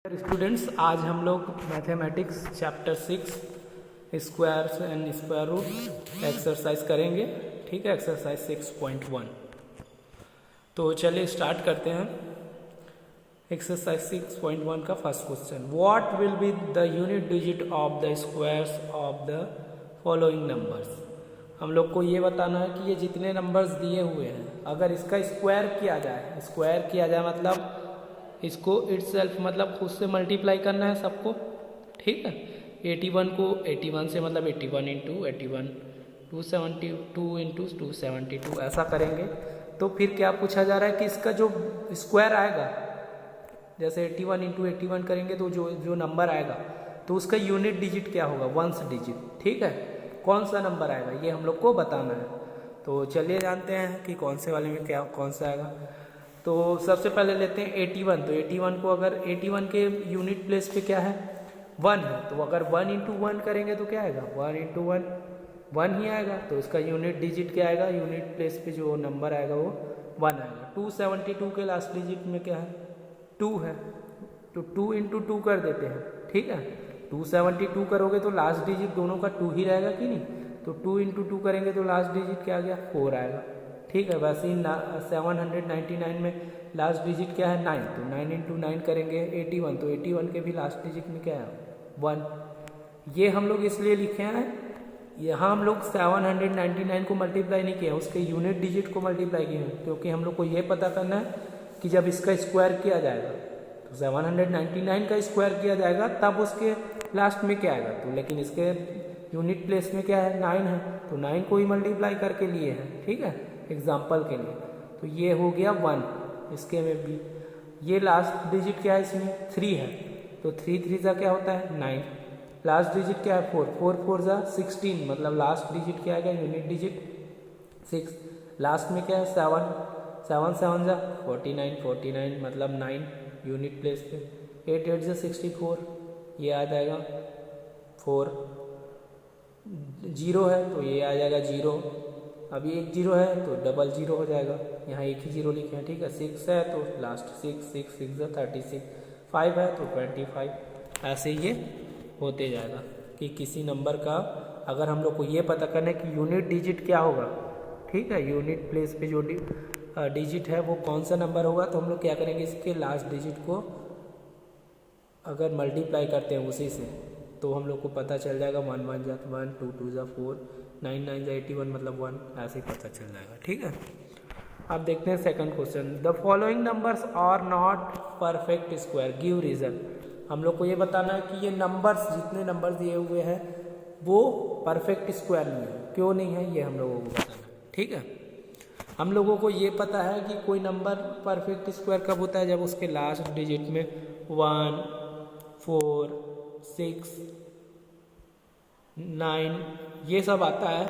Students, आज हम लोग mathematics chapter 6 squares and square root exercise करेंगे। ठीक है, एक्सरसाइज 6.1। तो चलिए स्टार्ट करते हैं। एक्सरसाइज 6.1 का first question, what will be the unit digit of the squares of the following numbers. हम लोग को ये बताना है कि ये जितने नंबर्स दिए हुए हैं अगर इसका स्क्वायर किया जाए मतलब इसको इटसेल्फ मतलब खुद से मल्टीप्लाई करना है सबको। ठीक है, 81 को 81 से मतलब 81 इंटू 81, 272 इंटू 272 ऐसा करेंगे। तो फिर क्या पूछा जा रहा है कि इसका जो स्क्वायर आएगा, जैसे 81 इंटू 81 करेंगे तो जो नंबर आएगा तो उसका यूनिट डिजिट क्या होगा, वंस डिजिट। ठीक है, कौन सा नंबर आएगा ये हम लोग को बताना है। तो चलिए जानते हैं कि कौन से वाले में क्या कौन सा आएगा। तो सबसे पहले लेते हैं 81। तो 81 को अगर 81 के यूनिट प्लेस पे क्या है, 1 है, तो अगर 1 इंटू 1 करेंगे तो क्या आएगा, 1 इंटू 1 1 ही आएगा। तो इसका यूनिट डिजिट क्या आएगा, यूनिट प्लेस पे जो नंबर आएगा वो 1 आएगा। 272 के लास्ट डिजिट में क्या है, 2 है, तो 2 इंटू 2 कर देते हैं। ठीक है, 272 करोगे तो लास्ट डिजिट दोनों का 2 ही रहेगा कि नहीं, तो 2 इंटू 2 करेंगे तो लास्ट डिजिट क्या आ गया, 4 आएगा। ठीक है, वैसे ही 799 में लास्ट डिजिट क्या है, 9, तो 9 इंटू 9 करेंगे 81, तो 81 के भी लास्ट डिजिट में क्या है, 1। ये हम लोग इसलिए लिखे हैं, यहाँ हम लोग 799 को मल्टीप्लाई नहीं किया, उसके यूनिट डिजिट को मल्टीप्लाई किए हैं, क्योंकि हम लोग को ये पता करना है कि जब इसका स्क्वायर किया जाएगा तो 799 का स्क्वायर किया जाएगा तब उसके लास्ट में क्या आएगा। तो लेकिन इसके यूनिट प्लेस में क्या है, 9 है, तो 9 को ही मल्टीप्लाई करके लिए हैं। ठीक है, एग्जाम्पल के लिए। तो ये हो गया 1, इसके में भी ये लास्ट डिजिट क्या है, इसमें 3 है, तो 3 3 सा क्या होता है, 9। लास्ट डिजिट क्या है, 4 4 4 सा 16, मतलब लास्ट डिजिट क्या आएगा, यूनिट डिजिट 6। लास्ट में क्या है, 7 7 7 सा 49 49 मतलब 9 यूनिट प्लेस पे। 8 8 सा 64, ये आ जाएगा 4। 0 है तो ये आ जाएगा 0, अभी एक 0 है तो डबल 0 हो जाएगा, यहाँ एक ही 0 लिखे हैं। ठीक है, 6 है तो लास्ट 6 6 6 36, 5 है तो 25, ऐसे ये होते जाएगा कि किसी नंबर का अगर हम लोग को ये पता करना है कि यूनिट डिजिट क्या होगा। ठीक है, यूनिट प्लेस पे जो डिजिट है वो कौन सा नंबर होगा, तो हम लोग क्या करेंगे, इसके लास्ट डिजिट को अगर मल्टीप्लाई करते हैं उसी से तो हम लोग को पता चल जाएगा। 1 1 जा 1, 2 2 जा 4, 9 9 जा 81 मतलब 1, ऐसे ही पता चल जाएगा। ठीक है, अब देखते हैं second question, the following numbers are not perfect square, give reason. हम लोग को ये बताना है कि ये नंबर्स, जितने नंबर दिए हुए हैं वो परफेक्ट स्क्वायर नहीं है, क्यों नहीं है, ये हम लोगों को बताना है। ठीक है, हम लोगों को ये पता है कि कोई नंबर परफेक्ट स्क्वायर कब होता है, जब उसके लास्ट डिजिट में 1 4 6 9 ये सब आता है,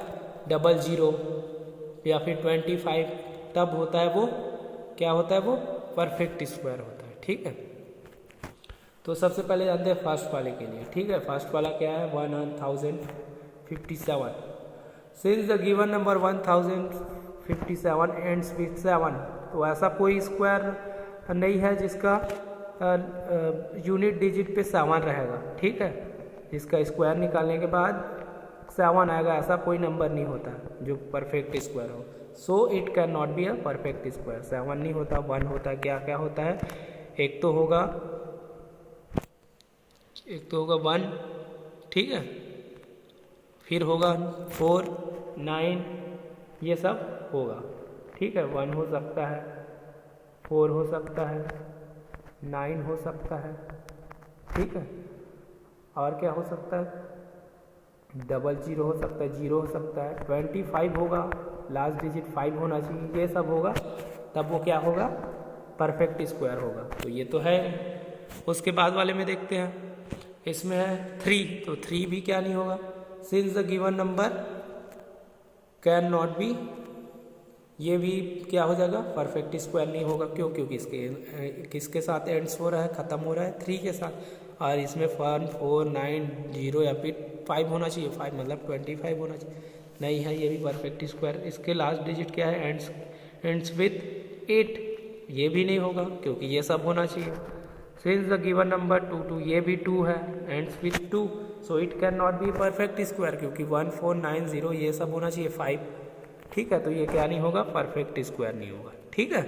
डबल 0 या फिर 25, तब होता है वो क्या होता है, वो परफेक्ट स्क्वायर होता है। ठीक है, तो सबसे पहले जानते हैं फर्स्ट वाले के लिए। ठीक है, फर्स्ट वाला क्या है, 1057। Since the given number 1057 ends with 7, तो ऐसा कोई स्क्वायर नहीं है जिसका यूनिट डिजिट पे 7 रहेगा। ठीक है, जिसका स्क्वायर निकालने के बाद 7 आएगा, ऐसा कोई नंबर नहीं होता जो परफेक्ट स्क्वायर हो। So it can not be a perfect square. 7 नहीं होता, 1 होता है। क्या क्या होता है, एक तो होगा 1, ठीक है, फिर होगा 4 9, ये सब होगा। ठीक है, 1 हो सकता है, 4 हो सकता है, 9 हो सकता है। ठीक है, और क्या हो सकता है, डबल 0 हो सकता है, 0 हो सकता है, 25 होगा, लास्ट डिजिट 5 होना चाहिए, ये सब होगा, तब वो क्या होगा, परफेक्ट स्क्वायर होगा। तो ये तो है। उसके बाद वाले में देखते हैं, इसमें है 3, तो 3 भी क्या नहीं होगा, since the given number can not be, ये भी क्या हो जाएगा, परफेक्ट स्क्वायर नहीं होगा। क्यों, क्योंकि किसके साथ एंड्स हो रहा है, ख़त्म हो रहा है 3 के साथ, और इसमें 1 4 9 0 या फिर 5 होना चाहिए, 5 मतलब 25 होना चाहिए, नहीं है, ये भी परफेक्ट स्क्वायर। इसके लास्ट डिजिट क्या है, एंड्स विथ 8, ये भी नहीं होगा क्योंकि ये सब होना चाहिए। सिंस द गिवन नंबर 2 2 ये भी 2 है ends with 2 so it can not be perfect square क्योंकि 1490 ये सब होना चाहिए 5। ठीक है, तो ये क्या नहीं होगा, परफेक्ट स्क्वायर नहीं होगा। ठीक है,